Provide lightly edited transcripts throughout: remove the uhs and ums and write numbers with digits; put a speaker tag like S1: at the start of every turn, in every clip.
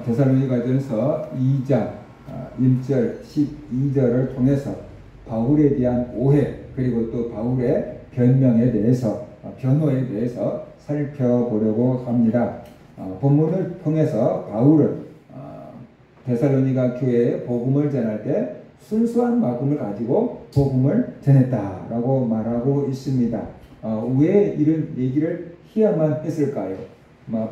S1: 데살로니가전서 2장 1절 12절을 통해서 바울에 대한 오해 그리고 또 바울의 변명에 대해서 변호에 대해서 살펴보려고 합니다. 본문을 통해서 바울은 데살로니가 교회에 복음을 전할 때 순수한 마음을 가지고 복음을 전했다라고 말하고 있습니다. 왜 이런 얘기를 해야만 했을까요?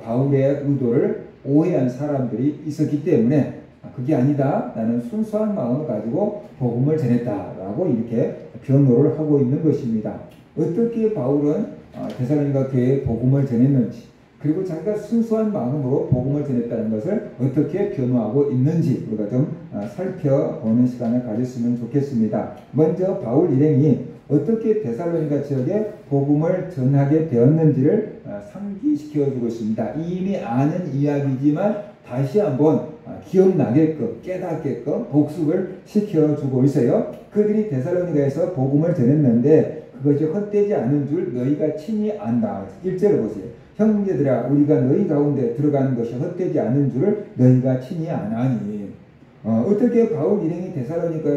S1: 바울의 의도를 오해한 사람들이 있었기 때문에 그게 아니다. 나는 순수한 마음을 가지고 복음을 전했다라고 이렇게 변호를 하고 있는 것입니다. 어떻게 바울은 데살로니가 교회에 복음을 전했는지 그리고 자기가 순수한 마음으로 복음을 전했다는 것을 어떻게 변호하고 있는지 우리가 좀 살펴보는 시간을 가졌으면 좋겠습니다. 먼저 바울 일행이 어떻게 데살로니가 지역에 복음을 전하게 되었는지를 상기시켜주고 있습니다. 이미 아는 이야기지만 다시 한번 기억나게끔 깨닫게끔 복습을 시켜주고 있어요. 그들이 데살로니가에서 복음을 전했는데 그것이 헛되지 않은 줄 너희가 친히 안다. 1절을 보세요. 형제들아 우리가 너희 가운데 들어가는 것이 헛되지 않은 줄을 너희가 친히 아나니. 어떻게 바울 일행이 데살로니가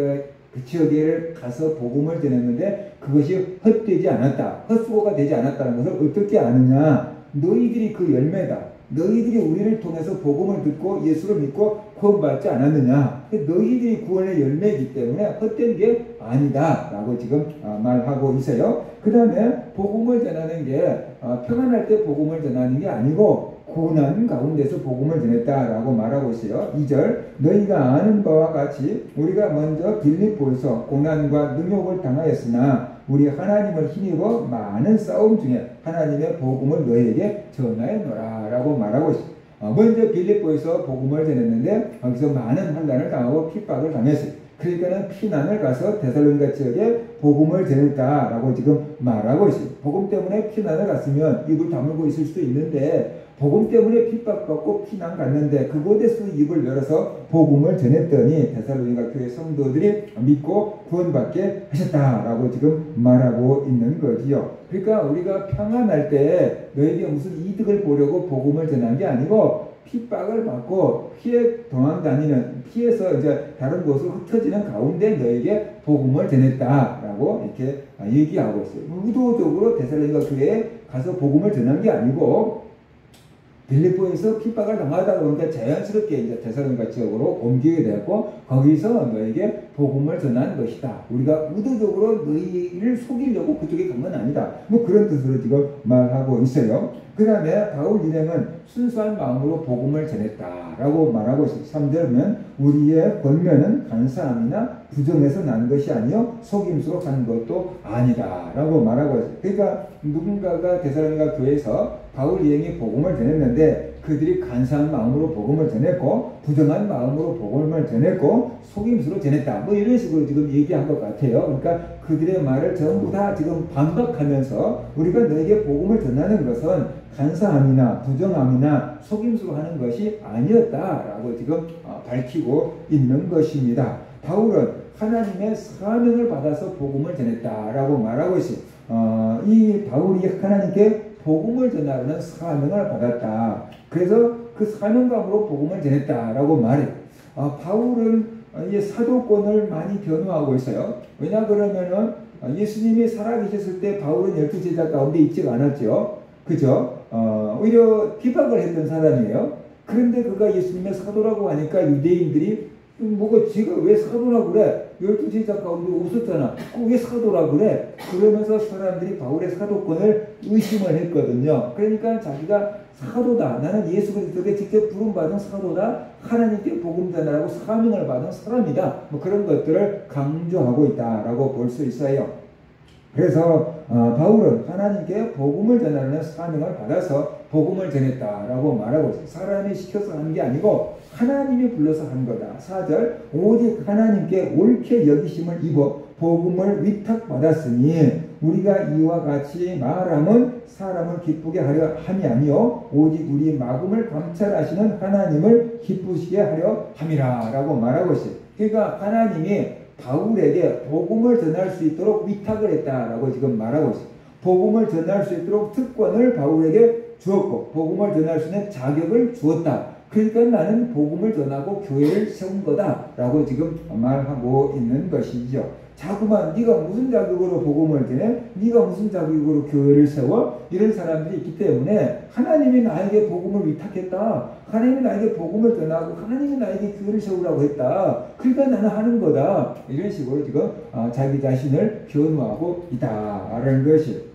S1: 그 지역에 가서 복음을 전했는데 그것이 헛되지 않았다. 헛수고가 되지 않았다는 것을 어떻게 아느냐. 너희들이 그 열매다. 너희들이 우리를 통해서 복음을 듣고 예수를 믿고 구원받지 않았느냐. 너희들이 구원의 열매이기 때문에 헛된 게 아니다 라고 지금 말하고 있어요. 그 다음에 복음을 전하는 게 평안할 때 복음을 전하는 게 아니고 고난 가운데서 복음을 전했다라고 말하고 있어요. 2절 너희가 아는 바와 같이 우리가 먼저 빌립보에서 고난과 능욕을 당하였으나 우리 하나님을 힘입어 많은 싸움 중에 하나님의 복음을 너희에게 전하였노라 라고 말하고 있습니다. 먼저 빌립보에서 복음을 전했는데 거기서 많은 환난을 당하고 핍박을 당했어요. 그러니까는 피난을 가서 데살로니가 지역에 복음을 전했다라고 지금 말하고 있어요. 복음 때문에 피난을 갔으면 입을 다물고 있을 수도 있는데 복음 때문에 핍박받고 피난 갔는데 그곳에서 입을 열어서 복음을 전했더니 데살로니가 교회 성도들이 믿고 구원받게 하셨다라고 지금 말하고 있는 거지요. 그러니까 우리가 평안할 때 너에게 무슨 이득을 보려고 복음을 전한 게 아니고 핍박을 받고 피해 도망다니는 피해서 이제 다른 곳으로 흩어지는 가운데 너에게 복음을 전했다라고 이렇게 얘기하고 있어요. 의도적으로 데살로니가 교회에 가서 복음을 전한 게 아니고 빌립보에서 핍박을 당하다 보니까 자연스럽게 이제 데살로니가 지역으로 옮기게 되었고 거기서 너에게 복음을 전한 것이다. 우리가 의도적으로 너희를 속이려고 그쪽에 간 건 아니다. 뭐 그런 뜻으로 지금 말하고 있어요. 그 다음에 바울 일행은 순수한 마음으로 복음을 전했다라고 말하고 있습니다. 3절은 우리의 권면은 간사함이나 부정에서 난 것이 아니요 속임수로 한 것도 아니다라고 말하고 있습니다. 그러니까 누군가가 데살로니가 교회에서 바울 일행이 복음을 전했는데 그들이 간사한 마음으로 복음을 전했고 부정한 마음으로 복음을 전했고 속임수로 전했다. 뭐 이런 식으로 지금 얘기한 것 같아요. 그러니까 그들의 말을 전부 다 지금 반박하면서 우리가 너에게 복음을 전하는 것은 간사함이나 부정함이나 속임수로 하는 것이 아니었다라고 지금 밝히고 있는 것입니다. 바울은 하나님의 사명을 받아서 복음을 전했다라고 말하고 있어요. 이 바울이 하나님께 복음을 전하는 사명을 받았다. 그래서 그 사명감으로 복음을 전했다라고 말해요. 바울은 이 사도권을 많이 변호하고 있어요. 왜냐 그러면은 예수님이 살아계셨을 때 바울은 12제자 가운데 있지 않았죠. 그죠? 오히려 비박을 했던 사람이에요. 그런데 그가 예수님의 사도라고 하니까 유대인들이 뭐가 지가 왜 사도라 그래? 12제자 가운데 없었잖아. 왜 사도라 그래? 그러면서 사람들이 바울의 사도권을 의심을 했거든요. 그러니까 자기가 사도다. 나는 예수 그리스도에게 직접 부름받은 사도다. 하나님께 복음 전하라고 사명을 받은 사람이다. 뭐 그런 것들을 강조하고 있다라고 볼 수 있어요. 그래서 바울은 하나님께 복음을 전하는 사명을 받아서 복음을 전했다라고 말하고 있어요. 사람이 시켜서 하는 게 아니고 하나님이 불러서 한 거다. 4절 오직 하나님께 옳게 여기심을 입어 복음을 위탁받았으니 우리가 이와 같이 말함은 사람을 기쁘게 하려 함이 아니요 오직 우리 마음을 감찰하시는 하나님을 기쁘시게 하려 함이라 라고 말하고 있어요. 그러니까 하나님이 바울에게 복음을 전할 수 있도록 위탁을 했다라고 지금 말하고 있어요. 복음을 전할 수 있도록 특권을 바울에게 주었고 복음을 전할 수 있는 자격을 주었다. 그러니까 나는 복음을 전하고 교회를 세운 거다라고 지금 말하고 있는 것이죠. 자꾸만 네가 무슨 자격으로 복음을 전해? 네가 무슨 자격으로 교회를 세워? 이런 사람들이 있기 때문에 하나님이 나에게 복음을 위탁했다. 하나님이 나에게 복음을 전하고 하나님이 나에게 교회를 세우라고 했다. 그러니까 나는 하는 거다. 이런 식으로 지금 자기 자신을 변호하고 있다라는 것이.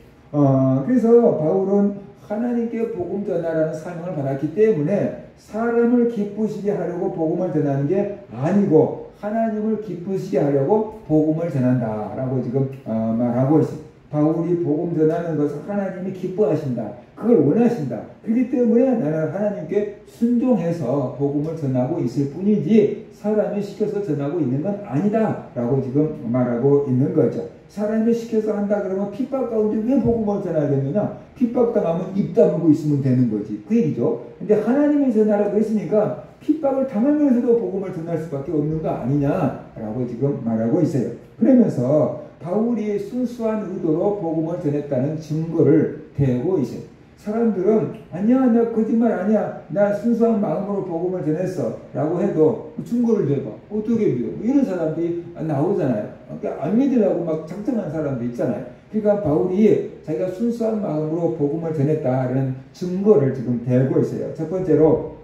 S1: 그래서 바울은 하나님께 복음 전하라는 사명을 받았기 때문에 사람을 기쁘시게 하려고 복음을 전하는 게 아니고 하나님을 기쁘시게 하려고 복음을 전한다라고 지금 말하고 있습니다. 바울이 복음 전하는 것을 하나님이 기뻐하신다. 그걸 원하신다. 그렇기 때문에 나는 하나님께 순종해서 복음을 전하고 있을 뿐이지 사람이 시켜서 전하고 있는 건 아니다 라고 지금 말하고 있는 거죠. 사람이 시켜서 한다 그러면 핍박 가운데 왜 복음을 전하겠느냐? 핍박당하면 입 다물고 있으면 되는 거지. 그 얘기죠. 근데 하나님이 전하라고 했으니까 핍박을 당하면서도 복음을 전할 수밖에 없는 거 아니냐라고 지금 말하고 있어요. 그러면서 바울이 순수한 의도로 복음을 전했다는 증거를 대고 있어요. 사람들은 아니야 나 거짓말 아니야 나 순수한 마음으로 복음을 전했어 라고 해도 증거를 대봐 어떻게 믿어 이런 사람들이 나오잖아요. 그러니까 안 믿으려고 막 작정한 사람도 있잖아요. 그러니까 바울이 자기가 순수한 마음으로 복음을 전했다는 증거를 지금 대고 있어요. 첫 번째로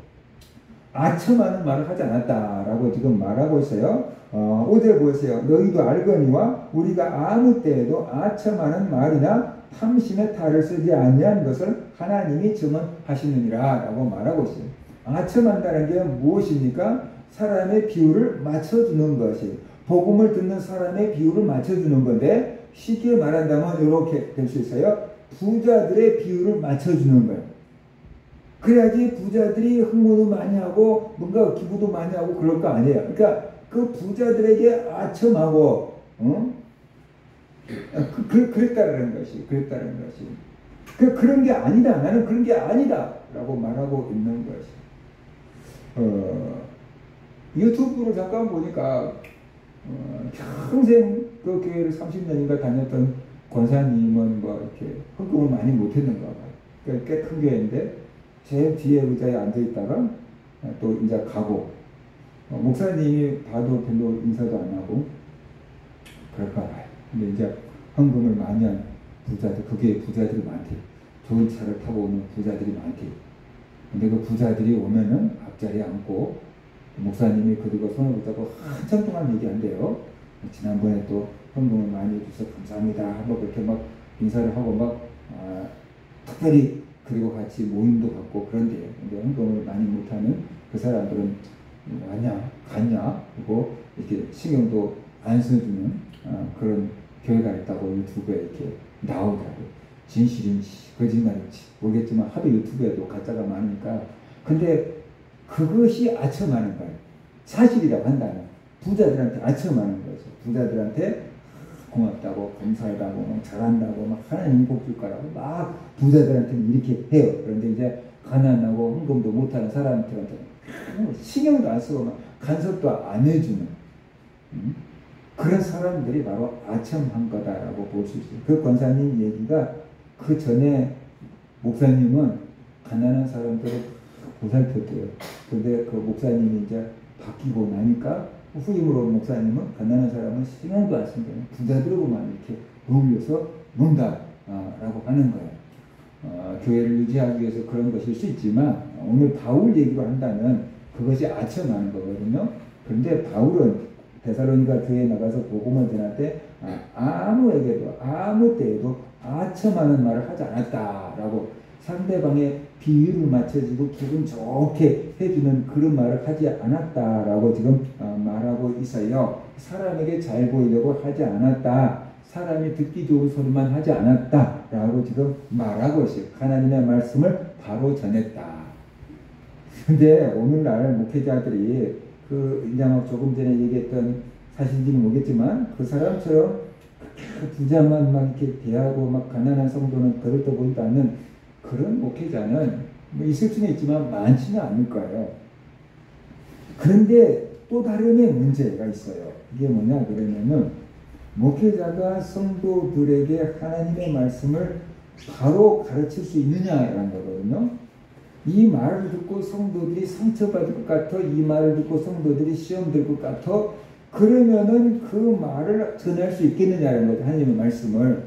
S1: 아첨하는 말을 하지 않았다라고 지금 말하고 있어요. 5절 보세요. 너희도 알거니와 우리가 아무 때에도 아첨하는 말이나 탐심의 탈을 쓰지 아니한 것을 하나님이 증언하시느니라 라고 말하고 있어요. 아첨한다는 게 무엇입니까? 사람의 비율을 맞춰주는 것이 복음을 듣는 사람의 비율을 맞춰주는 건데 쉽게 말한다면 이렇게 될 수 있어요. 부자들의 비율을 맞춰주는 거예요. 그래야지 부자들이 흥분도 많이 하고 뭔가 기부도 많이 하고 그럴 거 아니에요. 그러니까 그 부자들에게 아첨하고 그랬다는 것이 그런 게 아니다. 나는 그런 게 아니다 라고 말하고 있는 것이. 유튜브로 잠깐 보니까 평생 그 교회를 30년인가 다녔던 권사님은 뭐 이렇게 헌금을 많이 못했는가 봐요. 꽤 큰 교회인데 제일 뒤에 의자에 앉아있다가 또 이제 가고 목사님이 봐도 별로 인사도 안 하고 그럴까 봐요. 근데 이제 헌금을 많이 한 부자들, 그게 부자들이 많대. 좋은 차를 타고 오는 부자들이 많대. 근데 그 부자들이 오면은 앞자리에 앉고 목사님이 그리고 손을 붙잡고 한참 동안 얘기한대요. 지난번에 또 헌금을 많이 해주셔서 감사합니다 하고 그렇게 막 인사를 하고 막 특별히 그리고 같이 모임도 갖고 그런데요. 근데 헌금을 많이 못하는 그 사람들은 왔냐 갔냐 그리고 이렇게 신경도 안 써주는 그런 교회가 있다고 유튜브에 이렇게 나오더라고요. 진실인지 거짓말인지 모르겠지만 하도 유튜브에도 가짜가 많으니까. 근데 그것이 아첨하는 거예요. 사실이라고 한다면 부자들한테 아첨하는 거죠. 부자들한테 고맙다고 감사하다고 잘한다고 막 하나님 복 줄 거라고 막 부자들한테는 이렇게 해요. 그런데 이제 가난하고 헌금도 못하는 사람들한테는 신경도 안 쓰고 막 간섭도 안 해주는 그런 사람들이 바로 아첨한 거다라고 볼 수 있어요. 그 권사님 얘기가 그 전에 목사님은 가난한 사람들을 보살폈대요. 근데 그 목사님이 이제 바뀌고 나니까 후임으로 목사님은 가난한 사람은 신경도 안 쓴다. 부자들하고만 이렇게 어울려서 논다라고 하는 거예요. 교회를 유지하기 위해서 그런 것일 수 있지만 오늘 바울 얘기로 한다면 그것이 아첨하는 거거든요. 그런데 바울은 데살로니가 교회에 나가서 복음을 전할 때 아무에게도 아무 때에도 아첨하는 말을 하지 않았다라고 상대방의 비율을 맞춰주고 기분 좋게 해주는 그런 말을 하지 않았다라고 지금 말하고 있어요. 사람에게 잘 보이려고 하지 않았다. 사람이 듣기 좋은 소리만 하지 않았다라고 지금 말하고 있어요. 하나님의 말씀을 바로 전했다. 근데 오늘날 목회자들이 그 이제 막 조금 전에 얘기했던 사실인지는 모르겠지만 그 사람처럼 부자만 막 이렇게 대하고 막 가난한 성도는 그럴듯 보이지 않는 그런 목회자는 뭐 있을 수는 있지만 많지는 않을 거예요. 그런데 또 다른의 문제가 있어요. 이게 뭐냐 그러면은 목회자가 성도들에게 하나님의 말씀을 바로 가르칠 수 있느냐라는 거거든요. 이 말을 듣고 성도들이 상처받을 것 같아, 이 말을 듣고 성도들이 시험 들 것 같아, 그러면은 그 말을 전할 수 있겠느냐는 거죠. 하나님의 말씀을.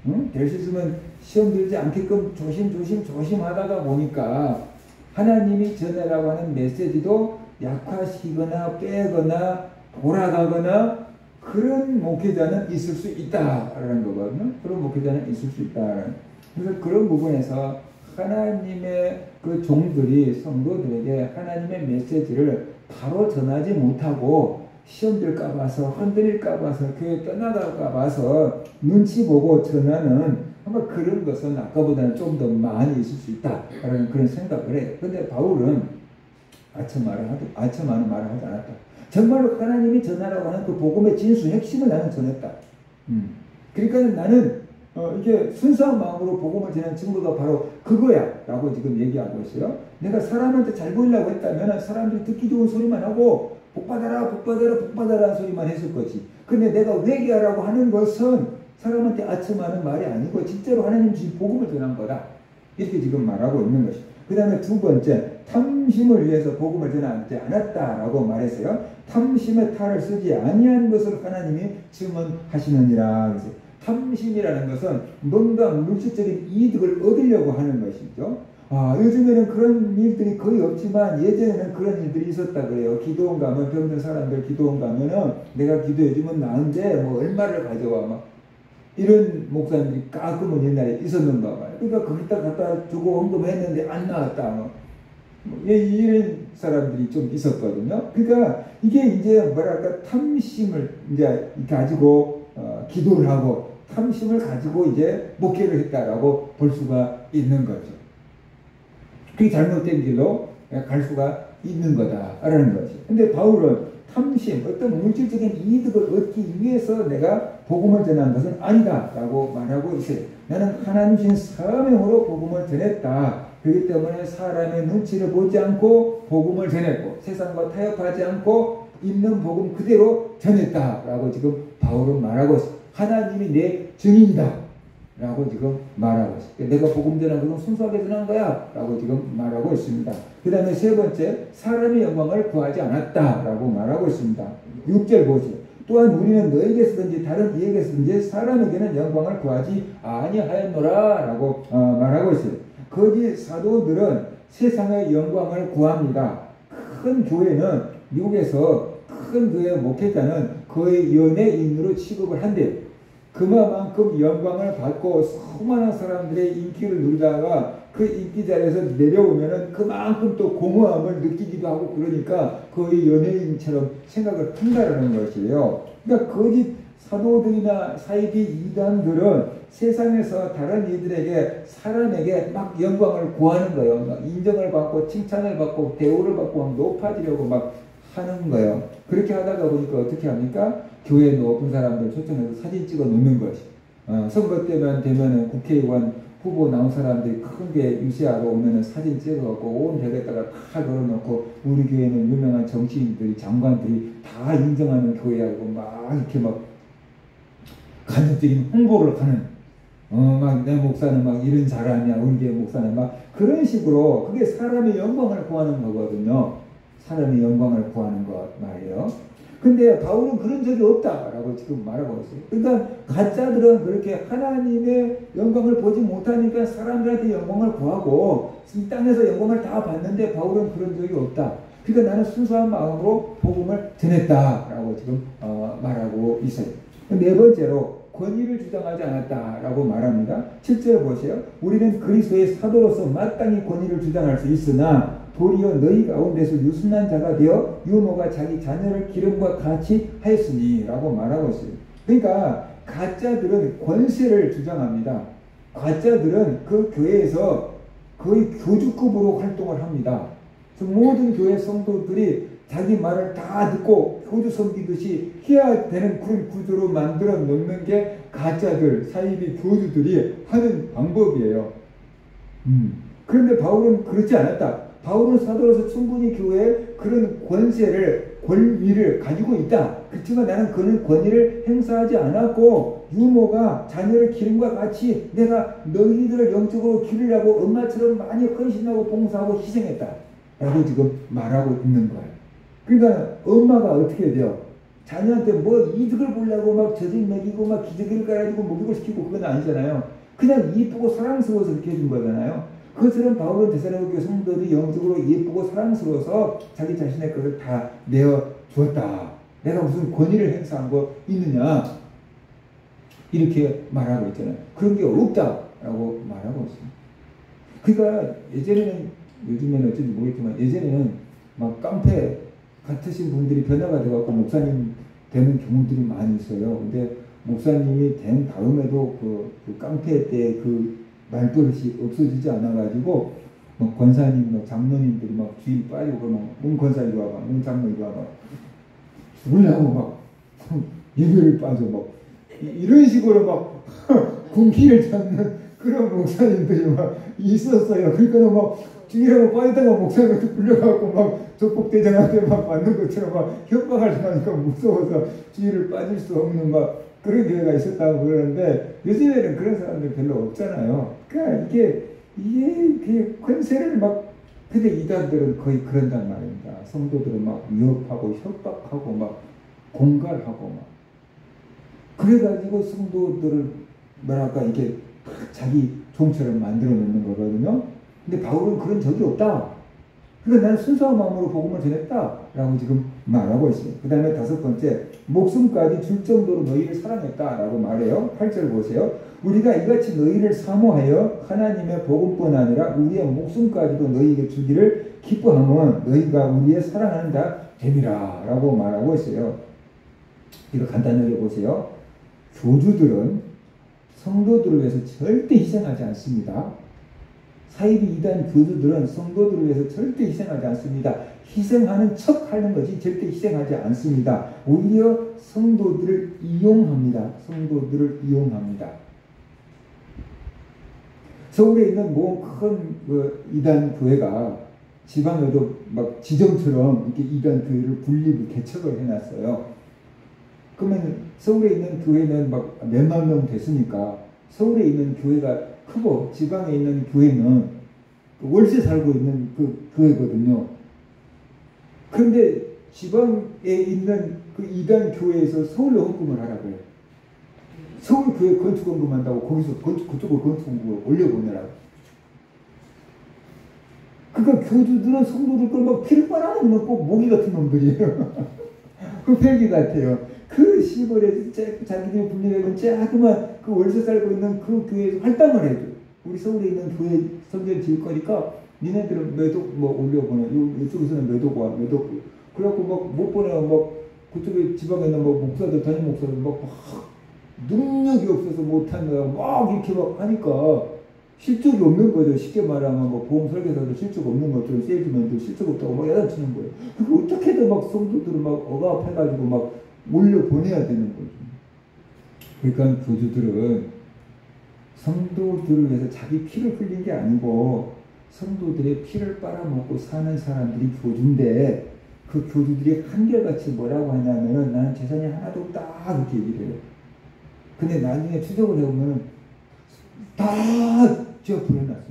S1: 응? 될 수 있으면 시험 들지 않게끔 조심하다가 보니까 하나님이 전하라고 하는 메시지도 약화시키거나 빼거나 돌아가거나 그런 목회자는 있을 수 있다라는 거거든요. 그런 목회자는 있을 수 있다. 그래서 그런 부분에서 하나님의 그 종들이 성도들에게 하나님의 메시지를 바로 전하지 못하고 시험 들까 봐서, 흔들릴까 봐서, 교회 떠나갈까 봐서 눈치 보고 전하는 아마 그런 것은 아까보다는 좀 더 많이 있을 수 있다라는 그런 생각을 해요. 근데 바울은 아첨하는 말을 하지 않았다. 정말로 하나님이 전하라고 하는 그 복음의 진수 핵심을 나는 전했다. 그러니까 나는 이게 순수한 마음으로 복음을 전하는 증거가 바로 그거야 라고 지금 얘기하고 있어요. 내가 사람한테 잘 보이려고 했다면 사람들이 듣기 좋은 소리만 하고 복받아라 하는 소리만 했을 거지. 근데 내가 회개하라고 하는 것은 사람한테 아첨하는 말이 아니고 진짜로 하나님 주신 복음을 전한 거다. 이렇게 지금 말하고 있는 것이죠. 그 다음에 두 번째, 탐심을 위해서 복음을 전하지 않았다라고 말했어요. 탐심의 탈을 쓰지 아니한 것을 하나님이 증언하시느니라. 탐심이라는 것은 뭔가 물질적인 이득을 얻으려고 하는 것이죠. 요즘에는 그런 일들이 거의 없지만 예전에는 그런 일들이 있었다 그래요. 기도원 가면, 병든 사람들 기도원 가면은 내가 기도해주면 나은데 뭐 얼마를 가져와 막 이런 목사님들이 가끔은 옛날에 있었는가 봐요. 그러니까 거기다 갖다 주고 헌금했는데 안 나왔다. 이런 사람들이 좀 있었거든요. 그러니까 이게 이제 뭐랄까 탐심을 이제 가지고 기도를 하고 탐심을 가지고 이제 목회를 했다라고 볼 수가 있는 거죠. 그게 잘못된 길로 갈 수가 있는 거다라는 거죠. 근데 바울은 탐심, 어떤 물질적인 이득을 얻기 위해서 내가 복음을 전한 것은 아니다라고 말하고 있어요. 나는 하나님 주신 사명으로 복음을 전했다. 그렇기 때문에 사람의 눈치를 보지 않고 복음을 전했고 세상과 타협하지 않고 있는 복음 그대로 전했다라고 지금 바울은 말하고 있어요. 하나님이 내 증인이다 라고 지금 말하고 있어요. 내가 복음 전한 것은 순수하게 전한 거야 라고 지금 말하고 있습니다. 그 다음에 세 번째, 사람의 영광을 구하지 않았다 라고 말하고 있습니다. 6절 보세요. 또한 우리는 너에게서든지 다른 이에게서든지 사람에게는 영광을 구하지 아니하였노라 라고 말하고 있어요. 거기 사도들은 세상의 영광을 구합니다. 큰 교회는 미국에서 큰 교회 목회자는 거의 연예인으로 취급을 한대요. 그만큼 영광을 받고 수많은 사람들의 인기를 누리다가 그 인기 자리에서 내려오면은 그만큼 또 공허함을 느끼기도 하고 그러니까 거의 연예인처럼 생각을 한다라는 것이에요. 그러니까 거짓 사도들이나 사이비 이단들은 세상에서 다른 이들에게 사람에게 막 영광을 구하는 거예요. 막 인정을 받고 칭찬을 받고 대우를 받고 막 높아지려고 막 하는 거예요. 그렇게 하다가 보니까 어떻게 합니까? 교회 높은 사람들 초청해서 사진 찍어 놓는 것이. 선거 되면은 국회의원 후보 나온 사람들이 크게 유세하러 오면은 사진 찍어갖고 온 벽에다가 다 걸어놓고 우리 교회는 유명한 정치인들이 장관들이 다 인정하는 교회하고 막 이렇게 막 간접적인 홍보를 하는. 막 내 목사는 막 이런 사람이야. 우리 교회 목사는 막 그런 식으로 그게 사람의 영광을 구하는 거거든요. 사람의 영광을 구하는 것 말이에요. 근데 바울은 그런 적이 없다라고 지금 말하고 있어요. 그러니까 가짜들은 그렇게 하나님의 영광을 보지 못하니까 사람들한테 영광을 구하고 이 땅에서 영광을 다 받는데 바울은 그런 적이 없다. 그러니까 나는 순수한 마음으로 복음을 전했다라고 지금 말하고 있어요. 네 번째로 권위를 주장하지 않았다라고 말합니다. 7절 보세요. 우리는 그리스도의 사도로서 마땅히 권위를 주장할 수 있으나 도리어 너희 가운데서 유순한 자가 되어 유모가 자기 자녀를 기름과 같이 하였으니 라고 말하고 있어요. 그러니까 가짜들은 권세를 주장합니다. 가짜들은 그 교회에서 거의 교주급으로 활동을 합니다. 모든 교회 성도들이 자기 말을 다 듣고 교주 섬기듯이 해야 되는 그런 구조로 만들어 놓는 게 가짜들, 사이비 교주들이 하는 방법이에요. 그런데 바울은 그렇지 않았다. 바울은 사도로서 충분히 교회에 그런 권세를 권위를 가지고 있다. 그렇지만 나는 그런 권위를 행사하지 않았고 유모가 자녀를 기름과 같이 내가 너희들을 영적으로 기르려고 엄마처럼 많이 헌신하고 봉사하고 희생했다. 라고 지금 말하고 있는 거예요. 그러니까 엄마가 어떻게 돼요? 자녀한테 뭐 이득을 보려고 막 젖을 먹이고 막 기저귀를 깔아주고 목욕을 시키고 그건 아니잖아요. 그냥 이쁘고 사랑스러워서 그렇게 해준 거잖아요. 그것처럼 바울은 데살로니가 성도들이 영적으로 예쁘고 사랑스러워서 자기 자신의 것을 다 내어 주었다. 내가 무슨 권위를 행사한 거 있느냐? 이렇게 말하고 있잖아요. 그런 게 없다라고 말하고 있습니다. 그러니까 예전에는, 요즘에는 어쩐지 모르겠지만 예전에는 막 깡패 같으신 분들이 변화가 돼갖고 목사님 되는 경우들이 많이 있어요. 근데 목사님이 된 다음에도 그 깡패 때 그 말버릇이 없어지지 않아가지고 막 권사님, 막 장로님들이 막 주일 빠지고 막 권사 이리 와봐, 장로 이리 와봐, 죽으려고 막 예배를 빠져 막 이런 식으로 막 군기를 잡는 그런 목사님들이 막 있었어요. 그러니까 막 주일하고 빠지다가 목사님한테 불려가고 막 적복대장한테 막 맞는 것처럼 막 협박을 하니까 무서워서 주일을 빠질 수 없는 막 그런 교회가 있었다고 그러는데 요즘에는 그런 사람들 별로 없잖아요. 그러니까 이게 권세를 막, 근데 이단들은 거의 그런단 말입니다. 성도들은 막 위협하고 협박하고 막 공갈하고 막 그래가지고 성도들을 뭐랄까 이렇게 자기 종처럼 만들어 놓는 거거든요. 근데 바울은 그런 적이 없다. 그러니까 나는 순수한 마음으로 복음을 전했다라고 지금 말하고 있어요. 그 다음에 다섯 번째, 목숨까지 줄 정도로 너희를 사랑했다라고 말해요. 8절 보세요. 우리가 이같이 너희를 사모하여 하나님의 복음뿐 아니라 우리의 목숨까지도 너희에게 주기를 기뻐하면 너희가 우리의 사랑하는 자 됨이라 라고 말하고 있어요. 이거 간단하게 보세요. 교주들은 성도들을 위해서 절대 희생하지 않습니다. 사이비 이단 교주들은 성도들을 위해서 절대 희생하지 않습니다. 희생하는 척 하는 것이 절대 희생하지 않습니다. 오히려 성도들을 이용합니다. 성도들을 이용합니다. 서울에 있는 큰 이단 교회가 지방에도 막 지점처럼 이렇게 이단 교회를 분리고 개척을 해놨어요. 그러면 서울에 있는 교회는 막 몇만 명 됐으니까 서울에 있는 교회가 크고 지방에 있는 교회는 월세 살고 있는 그 교회거든요. 그런데 지방에 있는 그 이단 교회에서 서울로 헌금을 하라고 해요. 서울 교회 건축 헌금한다고 거기서 그쪽으로 건축 헌금을 올려보내라고. 그러니까 교주들은 성도들 걸 막 피를 빨아먹는 꼭 모기 같은 놈들이에요. 흡혈귀 같아요. 그 시골에 자기들이 분리되면 자그만 그 월세 살고 있는 그 교회에서 활동을 해줘. 우리 서울에 있는 교회 성전 지을 거니까 니네들은 매독 뭐 올려보내. 이쪽에서는 매독 와, 매독. 그래갖고 막 못 보내요. 막 그쪽에 지방에 있는 뭐 목사들, 담임 목사들 막 능력이 없어서 못한다. 막 이렇게 막 하니까 실적이 없는 거죠. 쉽게 말하면 뭐 보험 설계사도 실적 없는 것처럼 세일즈맨도 실적 없다고 막 야단치는 거예요. 그거 어떻게든 막 성도들을 막 억압해가지고 막 올려 보내야 되는 거죠. 그러니까 교주들은 성도들을 위해서 자기 피를 흘린 게 아니고 성도들의 피를 빨아먹고 사는 사람들이 교주인데 그 교주들이 한결같이 뭐라고 하냐면은 나는 재산이 하나도 없다 그렇게 얘기를 해요. 근데 나중에 추적을 해보면 다 저 불어났어요.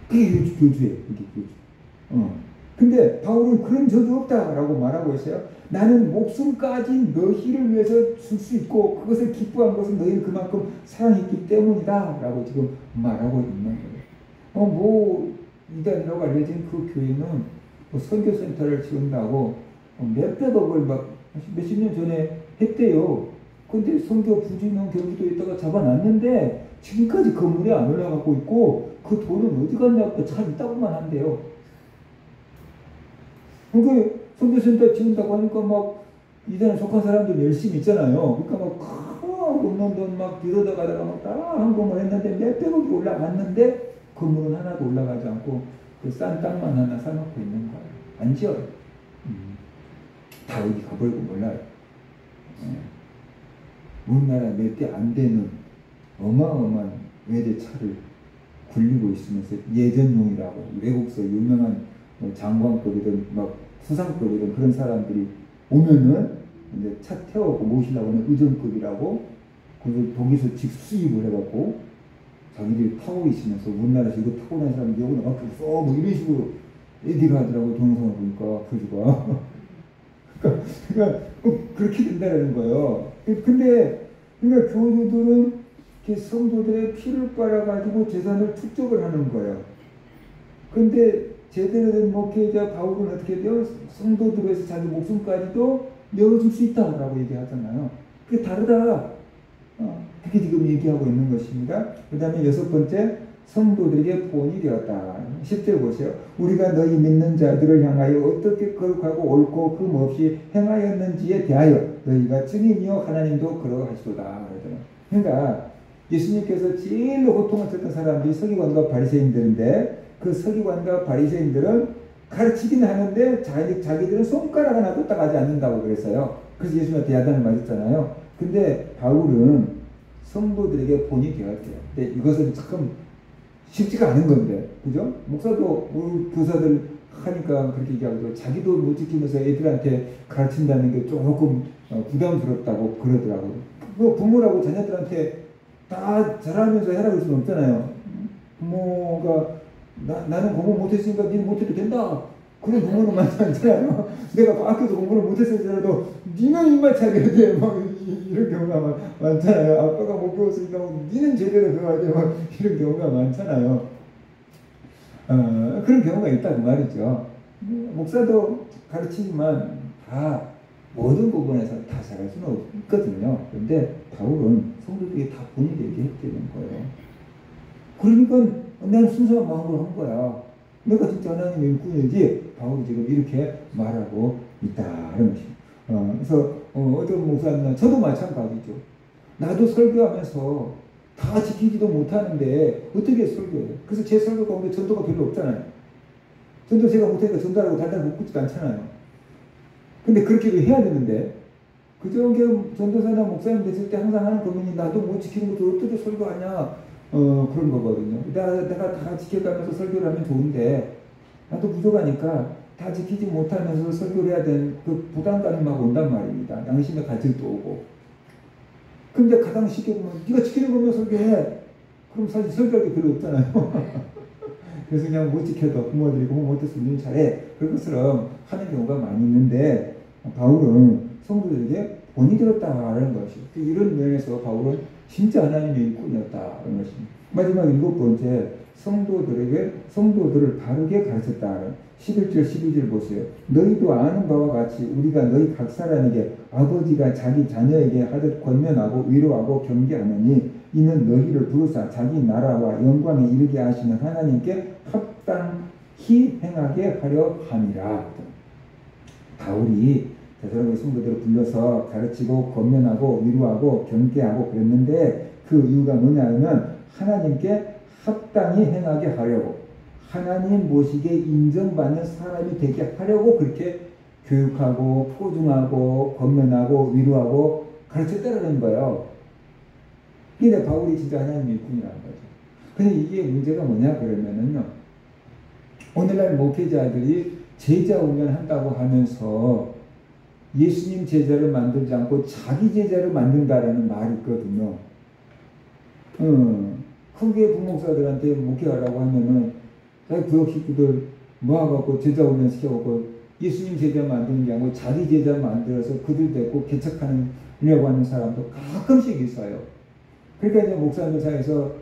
S1: 그게 교주예요. 그게 교주. 근데 바울은 그런 적이 없다라고 말하고 있어요. 나는 목숨까지 너희를 위해서 줄 수 있고 그것을 기뻐한 것은 너희를 그만큼 사랑했기 때문이다 라고 지금 말하고 있는 거예요. 이단이라고 알려진 그 교회는 뭐 선교센터를 지은다고 몇백억을 막 몇십 년 전에 했대요. 근데 선교 부진한 경기도에다가 잡아놨는데 지금까지 건물이 안 올라가고 있고 그 돈은 어디 갔냐고 잘 있다고만 한대요. 그러니까 선교센터 지은다고 하니까 막 이단에 속한 사람들 열심히 있잖아요. 그러니까 막 없는 돈 막 들여다가다가 막 다 한공을 했는데 몇백억이 올라갔는데 건물은 하나도 올라가지 않고 그 싼 땅만 하나 사놓고 있는 거예요. 안 지어요. 다 어디 가버리고 몰라요. 우리나라 몇 대 안 되는 어마어마한 외제차를 굴리고 있으면서 예전용이라고 외국서 유명한 뭐 장관급이든 막 수상급이든 그런 사람들이 오면은 이제 차 태워고 모시려고 하는 의정급이라고 그 거기서 직수입을 해갖고 자기들이 타고 있으면서 우리나라에서 이거 타고 다니는 사람이 여기 나가서 뭐 이런 식으로 얘기를 하더라고. 동영상을 보니까 교주가 그러니까 그렇게 된다는 거예요. 근데 그러니까 교주들은 이렇게 성도들의 피를 빨아가지고 재산을 축적을 하는 거예요. 근데 제대로 된 목회자 바울은 어떻게 돼요? 성도들에서 자기 목숨까지도 내어줄 수 있다라고 얘기하잖아요. 그게 다르다. 그렇게 지금 얘기하고 있는 것입니다. 그 다음에 6번째, 성도들에게 본이 되었다. 10절 보세요. 우리가 너희 믿는 자들을 향하여 어떻게 거룩하고 옳고 흠없이 행하였는지에 대하여 너희가 증인이요 하나님도 그러하시도다. 그러니까 예수님께서 제일로 고통을 쳤던 사람들이 서기관과 바리새인들인데 그 서기관과 바리새인들은 가르치긴 하는데 자기들은 손가락 하나 끄딱 하지 않는다고 그랬어요. 그래서 예수님한테 야단을 맞았잖아요. 근데 바울은 성도들에게 본이 되었대요. 근데 이것은 참 쉽지가 않은 건데, 그죠? 목사도 우리 교사들 하니까 그렇게 얘기하고 자기도 못 지키면서 애들한테 가르친다는 게 조금 부담스럽다고 그러더라고요. 뭐 부모라고 자녀들한테 다 잘하면서 해라고 할 수는 없잖아요. 부모가 나는 공부 못했으니까 니는 못해도 된다. 그런 부모는 많지 않잖아요. 내가 학교에서 공부를 못했을지라도 니는 입맛 차려야 돼. 막 이런 경우가 많잖아요. 아빠가 못 배웠으니까 니는 제대로 배워야 돼. 막 이런 경우가 많잖아요. 그런 경우가 있다고 말이죠. 목사도 가르치지만 다 모든 부분에서 다 잘할 수는 없거든요. 그런데 바울은 성도들이 다 본인에게 했다는 거예요. 그러니까 난 순수한 마음으로 한 거야. 내가 진짜 하나님의 일꾼이지. 바울이 지금 이렇게 말하고 있다는 것입니다. 그래서 어떤 목사는 저도 마찬가지죠. 나도 설교하면서 다 지키지도 못하는데 어떻게 설교해요? 그래서 제 설교 가운데 전도가 별로 없잖아요. 전도 제가 못하니까 전도하라고 달달 묻지도 않잖아요. 근데 그렇게 해야 되는데 그저 전도사나 목사님 됐을 때 항상 하는 고민이 나도 못 지키는 것도 어떻게 설교하냐 그런 거거든요. 내가 다 지켜가면서 설교를 하면 좋은데 나도 부족하니까 다 지키지 못하면서 설교를 해야 되는 그 부담감이 막 온단 말입니다. 양심의 갈증도 오고. 근데 가장 쉽게 보면 네가 지키는 거면 설교해. 그럼 사실 설교할 게 별로 없잖아요. 그래서 그냥 못 지켜도 부모들이 공부 못했으면 니 잘해. 그런 것처럼 하는 경우가 많이 있는데 바울은 성도들에게 본이 되었다는 것이 이런 면에서 바울은 진짜 하나님의 일꾼이었다는 것입니다. 마지막 7번째, 성도들을 바르게 가르쳤다는 11절 12절 보세요. 너희도 아는 바와 같이 우리가 너희 각 사람에게 아버지가 자기 자녀에게 하듯 권면하고 위로하고 경계하느니 이는 너희를 부르사 자기 나라와 영광에 이르게 하시는 하나님께 합당히 행하게 하려 함이라. 바울이 데살로니가 성도들을 불러서 가르치고 권면하고 위로하고 경계하고 그랬는데 그 이유가 뭐냐면 하나님께 합당히 행하게 하려고 하나님 보시기에 인정받는 사람이 되게 하려고 그렇게 교육하고 포중하고 권면하고 위로하고 가르쳤다는 거예요. 근데 바울이 진짜 하나님의 일꾼이라는 거죠. 근데 이게 문제가 뭐냐 그러면은요. 오늘날 목회자들이 제자 훈련한다고 하면서 예수님 제자를 만들지 않고 자기 제자를 만든다라는 말이 있거든요. 크게 부목사들한테 목회하라고 하면은 자기 구역 식구들 모아갖고 제자 훈련 시켜갖고 예수님 제자 만드는 게 아니고 자기 제자 만들어서 그들 데리고 개척하려고 하는 사람도 가끔씩 있어요. 그러니까 이제 목사님들 사이에서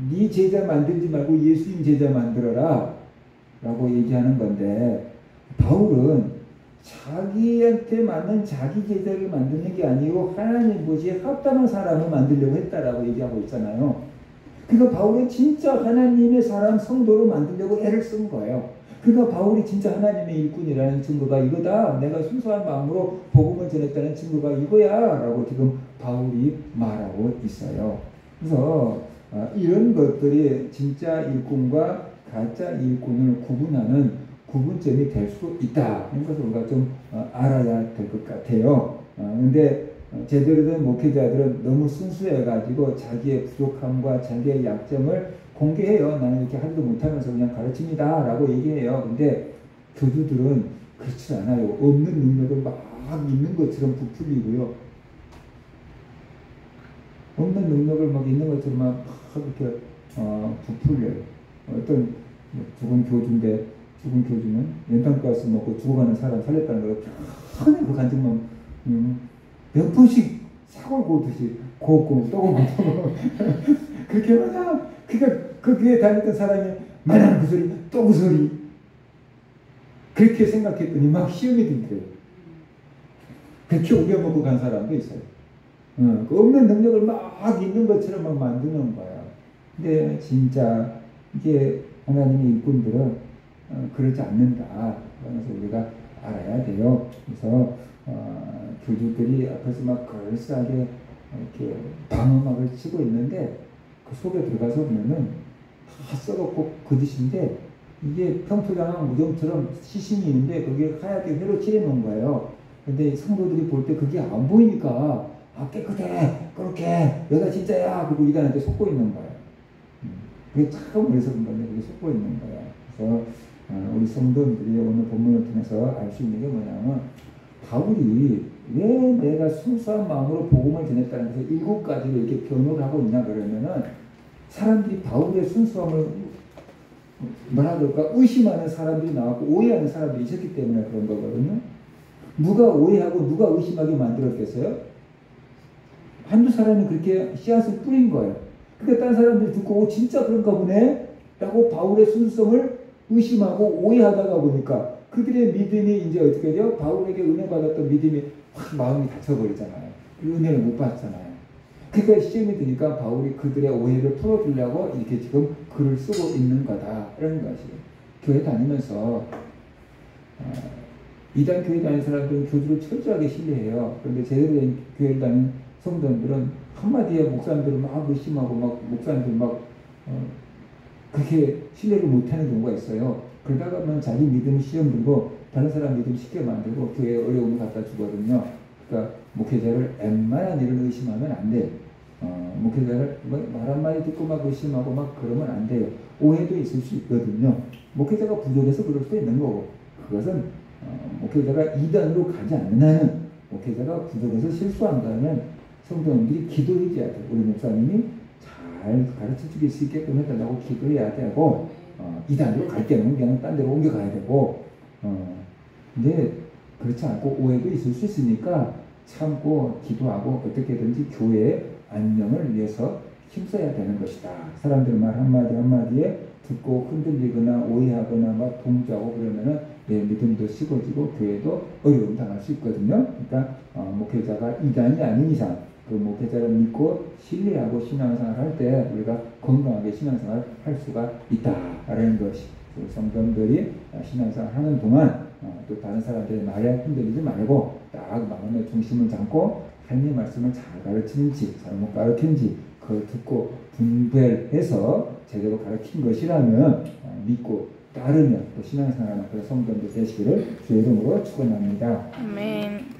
S1: 네 제자 만들지 말고 예수님 제자 만들어라 라고 얘기하는 건데 바울은 자기한테 맞는 자기 제자를 만드는 게 아니고 하나님 보시기에 합당한 사람을 만들려고 했다라고 얘기하고 있잖아요. 그러니까 바울은 진짜 하나님의 사람 성도로 만들려고 애를 쓴 거예요. 그러니까 바울이 진짜 하나님의 일꾼이라는 증거가 이거다. 내가 순수한 마음으로 복음을 전했다는 증거가 이거야 라고 지금 바울이 말하고 있어요. 그래서 이런 것들이 진짜 일꾼과 가짜 일꾼을 구분하는 구분점이 될 수 있다. 이런 것을 우리가 좀 알아야 될 것 같아요. 근데 제대로 된 목회자들은 너무 순수해가지고 자기의 부족함과 자기의 약점을 공개해요. 나는 이렇게 하지도 못하면서 그냥 가르칩니다. 라고 얘기해요. 근데 교주들은 그렇지 않아요. 없는 능력을 막 있는 것처럼 부풀리고요. 없는 능력을 막 있는 것처럼 막 이렇게 부풀려요. 어떤 죽은 교주는 연탄가스 먹고 죽어가는 사람 살렸다는 걸 편히 그 간증만 몇 번씩 사골 고듯이 곱고 또 곱고 그렇게 하냐. 그러니까 그 교회 다녔던 사람이 말하는 그 소리 또 그 소리 그렇게 생각했더니 막 시험이 들더래요. 그렇게 우겨먹고 간 사람도 있어요. 그 없는 능력을 막 있는 것처럼 막 만드는 거야. 근데 진짜 이게 하나님의 일꾼들은 그러지 않는다. 그래서 우리가 알아야 돼요. 그래서 교주들이 앞에서 막 걸싸하게 이렇게 방음막을 치고 있는데 그 속에 들어가서 보면은 다 썩었고 거짓인데 이게 평토장한 무덤처럼 시신이 있는데 거기에 하얗게 회로 칠해놓은 거예요. 근데 성도들이 볼 때 그게 안 보이니까 깨끗해 그렇게 내가 진짜야 그리고 이단한테 속고 있는 거예요. 그게 참 어리석은 건데 그게 속고 있는 거예요. 그래서 우리 성도들이 오늘 본문을 통해서 알 수 있는 게 뭐냐면 바울이 왜 내가 순수한 마음으로 복음을 전했다는 것을 7가지로 이렇게 변호를 하고 있냐 그러면은 사람들이 바울의 순수함을 뭐라 그럴까 의심하는 사람들이 나왔고 오해하는 사람들이 있었기 때문에 그런 거거든요. 누가 오해하고 누가 의심하게 만들었겠어요? 한두 사람이 그렇게 씨앗을 뿌린 거예요. 그러니까 딴 사람들이 듣고 진짜 그런가 보네 라고 바울의 순수성을 의심하고 오해하다가 보니까 그들의 믿음이 이제 어떻게 돼요? 바울에게 은혜 받았던 믿음이 확 마음이 닫혀버리잖아요. 은혜를 못 받잖아요. 그러니까 시험이 드니까 바울이 그들의 오해를 풀어주려고 이렇게 지금 글을 쓰고 있는 거다. 이런 것이에요. 교회 다니면서 이단 교회 다니는 사람들은 교주를 철저하게 신뢰해요. 그런데 제대로 된 교회를 다니는 성도들은 한마디에 목사님들을 막 의심하고 막 목사님들 막 그렇게 신뢰를 못하는 경우가 있어요. 그러다가 자기 믿음 시험 들고 다른 사람 믿음 쉽게 만들고 교회에 어려움을 갖다 주거든요. 그러니까 목회자를 웬만한 일을 의심하면 안 돼요. 목회자를 말 한마디 듣고 막 의심하고 막 그러면 안 돼요. 오해도 있을 수 있거든요. 목회자가 부족해서 그럴 수도 있는 거고 그것은 목회자가 이단으로 가지 않는 한은 목회자가 부족해서 실수한다면 성도님들이 기도해줘야 돼요. 우리 목사님이 잘 가르쳐 주길 수 있게끔 해달라고 기도해야 되고 이단으로 갈 때는 그냥 딴 데로 옮겨가야 되고 근데 그렇지 않고 오해도 있을 수 있으니까 참고 기도하고 어떻게든지 교회의 안녕을 위해서 힘써야 되는 것이다. 사람들 말 한마디 한마디에 듣고 흔들리거나 오해하거나 막 동조하고 그러면은 내 믿음도 식어지고 교회도 어려움 당할 수 있거든요. 그러니까 목회자가 이단이 아닌 이상 그 목회자를 믿고 신뢰하고 신앙생활 할 때 우리가 건강하게 신앙생활 할 수가 있다라는 것이 성도들이 신앙생활 하는 동안 또 다른 사람들의 말에 흔들리지 말고 딱 마음의 중심을 잡고 하나님의 말씀을 잘 가르치는지 잘못 가르치는지 그걸 듣고 분별해서 제대로 가르친 것이라면 믿고 따르면 또 신앙생활하는 그런 성도들 되시기를 주의 이름으로 축원합니다.
S2: 아멘.